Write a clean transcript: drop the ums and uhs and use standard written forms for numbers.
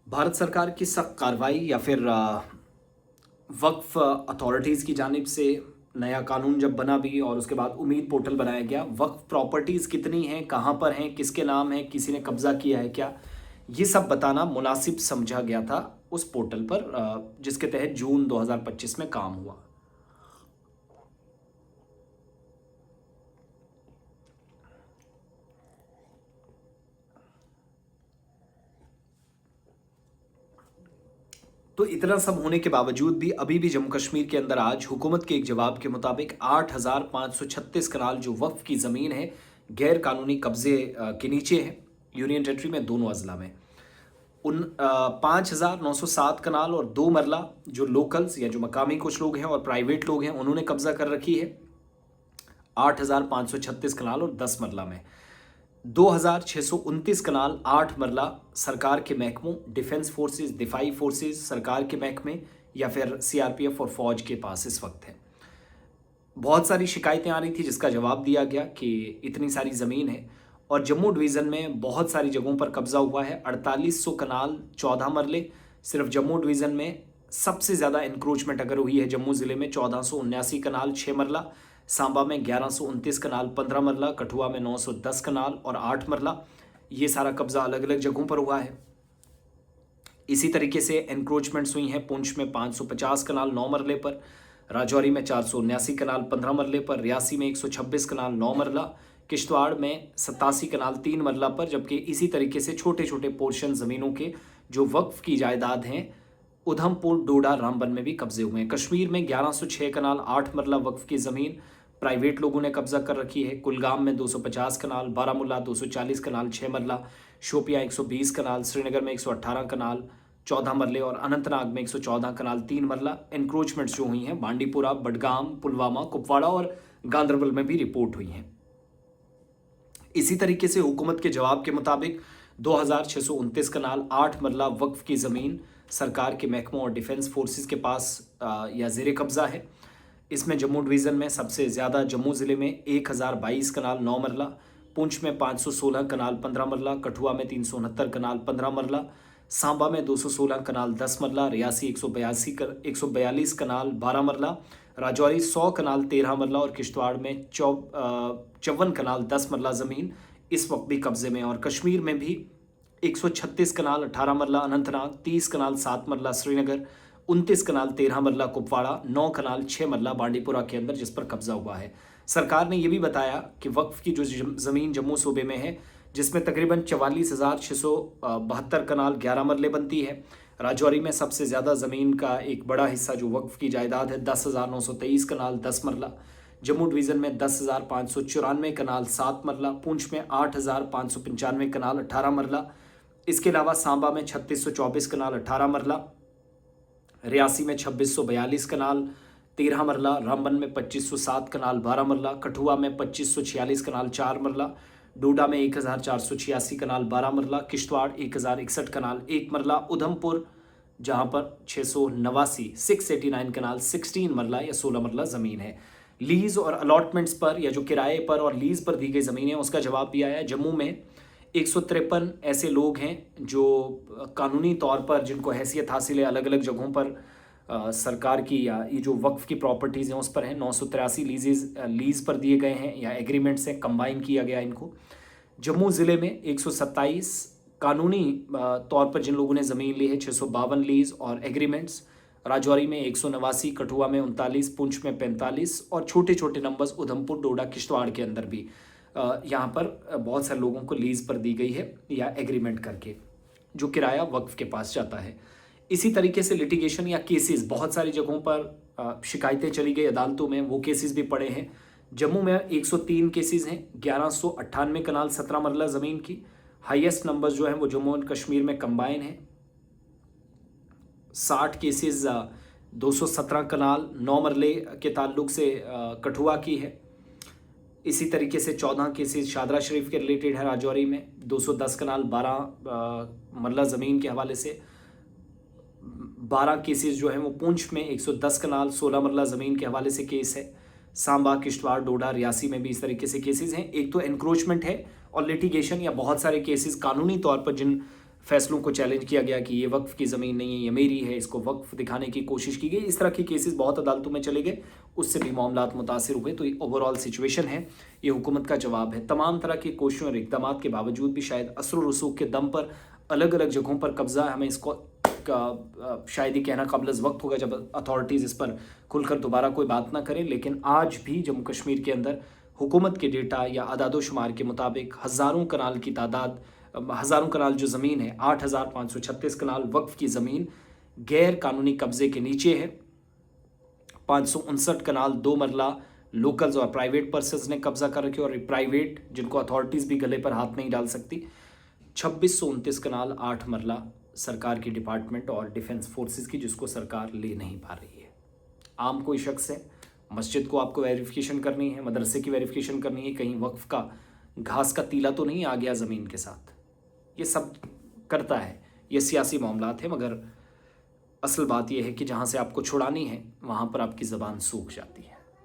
भारत सरकार की सख्त कार्रवाई या फिर वक्फ अथॉरिटीज़ की जानिब से नया कानून जब बना भी और उसके बाद उम्मीद पोर्टल बनाया गया। वक्फ प्रॉपर्टीज़ कितनी हैं, कहाँ पर हैं, किसके नाम है, किसी ने कब्जा किया है क्या, ये सब बताना मुनासिब समझा गया था उस पोर्टल पर, जिसके तहत जून 2025 में काम हुआ। तो इतना सब होने के बावजूद भी अभी भी जम्मू कश्मीर के अंदर आज हुकूमत के एक जवाब के मुताबिक 8,536 कनाल जो वक्फ की ज़मीन है गैर कानूनी कब्जे के नीचे है, यूनियन टेरिटरी में दोनों अजला में। उन 5,907 कनाल और 2 मरला जो लोकल्स या जो मकामी कुछ लोग हैं और प्राइवेट लोग हैं उन्होंने कब्जा कर रखी है 8,536 कनाल और 10 मरला में। 2,629 कनाल 8 मरला सरकार के महकमों, डिफेंस फोर्सेस, दिफाई फोर्सेस, सरकार के महकमे या फिर सीआरपीएफ और फौज के पास इस वक्त है। बहुत सारी शिकायतें आ रही थी जिसका जवाब दिया गया कि इतनी सारी ज़मीन है और जम्मू डिवीज़न में बहुत सारी जगहों पर कब्जा हुआ है। 4800 कनाल 14 मरले सिर्फ जम्मू डिवीज़न में सबसे ज़्यादा इंक्रोचमेंट अगर हुई है जम्मू ज़िले में 1479 कनाल 6 मरला, सांबा में 1129 कनाल 15 मरला, कठुआ में 910 कनाल और 8 मरला। ये सारा कब्जा अलग अलग जगहों पर हुआ है। इसी तरीके से एनक्रोचमेंट्स हुई हैं पुंछ में 550 कनाल 9 मरले पर, राजौरी में 479 कनाल 15 मरले पर, रियासी में 126 कनाल 9 मरला, किश्तवाड़ में 87 कनाल 3 मरला पर। जबकि इसी तरीके से छोटे छोटे पोर्शन ज़मीनों के जो वक्फ की जायदाद हैं उधमपुर, डोडा, रामबन में भी कब्जे हुए हैं। कश्मीर में 1106 कनाल 8 मरला वक्फ की ज़मीन प्राइवेट लोगों ने कब्जा कर रखी है। कुलगाम में 250 कनाल, बारामूला 240 कनाल 6 मरला, शोपियां 120 कनाल, श्रीनगर में 118 कनाल 14 मरले और अनंतनाग में 114 कनाल 3 मरला। एनक्रोचमेंट्स जो हुई हैं बांडीपुरा, बडगाम, पुलवामा, कुपवाड़ा और गांदरबल में भी रिपोर्ट हुई हैं। इसी तरीके से हुकूमत के जवाब के मुताबिक 2,629 कनाल 8 मरला वक्फ की ज़मीन सरकार के महकमों और डिफेंस फोर्सेस के पास या ज़ेर कब्ज़ा है। इसमें जम्मू डिवीज़न में सबसे ज़्यादा जम्मू ज़िले में 1,022 कनाल 9 मरला, पुंछ में 516 कनाल 15 मरला, कठुआ में 369 कनाल 15 मरला, सांबा में 216 कनाल 10 मरला, रियासी 142 कनाल 12 मरला, राजौरी 100 कनाल 13 मरला और किश्तवाड़ में 54 कनाल 10 मरला ज़मीन इस वक्त भी कब्जे में। और कश्मीर में भी 136 कनाल 18 मरला अनंतनाग, 30 कनाल 7 मरला श्रीनगर, 29 कनाल 13 मरला कुपवाड़ा, 9 कनाल 6 मरला बांडीपुरा के अंदर जिस पर कब्जा हुआ है। सरकार ने यह भी बताया कि वक्फ की जो ज़मीन जम्मू सूबे में है जिसमें तकरीबन 44,672 कनाल 11 मरले बनती है। राजौरी में सबसे ज़्यादा ज़मीन का एक बड़ा हिस्सा जो वक्फ की जायदाद है 10,923 कनाल 10 मरला, जम्मू डिवीज़न में 10,594 कनाल 7 मरला, पुंछ में 8,595 कनाल 18 मरला। इसके अलावा सांबा में 3,624 कनाल 18 मरला, रियासी में 2,642 कनाल 13 मरला, रामबन में 2,507 कनाल 12 मरला, कठुआ में 2,546 कनाल 4 मरला, डोडा में 1,486 कनाल 12 मरला, किश्तवाड़ 1,061 कनाल 1 मरला, उधमपुर जहां पर 689 कनाल 16 मरला या 16 मरला ज़मीन है। लीज़ और अलॉटमेंट्स पर या जो किराए पर और लीज़ पर दी गई ज़मीन है उसका जवाब भी आया। जम्मू में 153 ऐसे लोग हैं जो कानूनी तौर पर जिनको हैसियत हासिल है अलग अलग जगहों पर सरकार की या ये जो वक्फ की प्रॉपर्टीज़ हैं उस पर हैं। 983 लीज़ पर दिए गए हैं या एग्रीमेंट से कंबाइन किया गया इनको। जम्मू ज़िले में 127 कानूनी तौर पर जिन लोगों ने ज़मीन ली है 652 लीज़ और एग्रीमेंट्स। राजौरी में 189, कठुआ में 39, पुंछ में 45 और छोटे छोटे नंबर्स उधमपुर, डोडा, किश्तवाड़ के अंदर भी यहाँ पर बहुत सारे लोगों को लीज़ पर दी गई है या एग्रीमेंट करके जो किराया वक्फ के पास जाता है। इसी तरीके से लिटिगेशन या केसेस बहुत सारी जगहों पर शिकायतें चली गई अदालतों में, वो केसेस भी पड़े हैं। जम्मू में 103 केसेस हैं, 1198 कनाल 17 मरला ज़मीन की। हाईएस्ट नंबर्स जो हैं वो जम्मू एंड कश्मीर में कंबाइन हैं। 60 केसेस 217 कनाल 9 मरले के ताल्लुक से कठुआ की है। इसी तरीके से 14 केसेस शादरा शरीफ के रिलेटेड है राजौरी में। 210 कनाल 12 मरला ज़मीन के हवाले से। 12 केसेस जो हैं वो पुंछ में 110 कनाल 16 मरला ज़मीन के हवाले से केस है। सांबा, किश्तवाड़, डोडा, रियासी में भी इस तरीके से केसेस हैं। एक तो एनक्रोचमेंट है और लिटिगेशन या बहुत सारे केसेस कानूनी तौर पर जिन फैसलों को चैलेंज किया गया कि ये वक्फ की ज़मीन नहीं है, ये मेरी है, इसको वक्फ दिखाने की कोशिश की गई। इस तरह के केसेस बहुत अदालतों में चले गए, उससे भी मामलात मुतासिर हुए। तो ये ओवरऑल सिचुएशन है, ये हुकूमत का जवाब है। तमाम तरह की कोशिशों और इक़दाम के बावजूद भी शायद असर और रसूख के दम पर अलग अलग जगहों पर कब्जा है। हमें इसको शायद ही कहना काबिल वक्त होगा जब अथॉरिटीज़ इस पर खुलकर दोबारा कोई बात ना करें। लेकिन आज भी जम्मू कश्मीर के अंदर हुकूमत के डेटा या अदाद शुमार के मुताबिक हज़ारों कनाल की तादाद, हज़ारों कनाल जो ज़मीन है, 8,536 कनाल वक्फ की ज़मीन गैर कानूनी कब्ज़े के नीचे है। 559 कनाल 2 मरला लोकल्स और प्राइवेट पर्सन्स ने कब्जा कर रखे, और प्राइवेट जिनको अथॉरिटीज़ भी गले पर हाथ नहीं डाल सकती। 2629 कनाल 8 मरला सरकार की डिपार्टमेंट और डिफेंस फोर्सेस की, जिसको सरकार ले नहीं पा रही है। आम कोई शख्स है, मस्जिद को आपको वेरिफिकेशन करनी है, मदरसे की वेरिफिकेशन करनी है, कहीं वक्फ का घास का तीला तो नहीं आ गया ज़मीन के साथ, ये सब करता है। ये सियासी मामलात है, मगर असल बात यह है कि जहाँ से आपको छुड़ानी है वहाँ पर आपकी ज़बान सूख जाती है।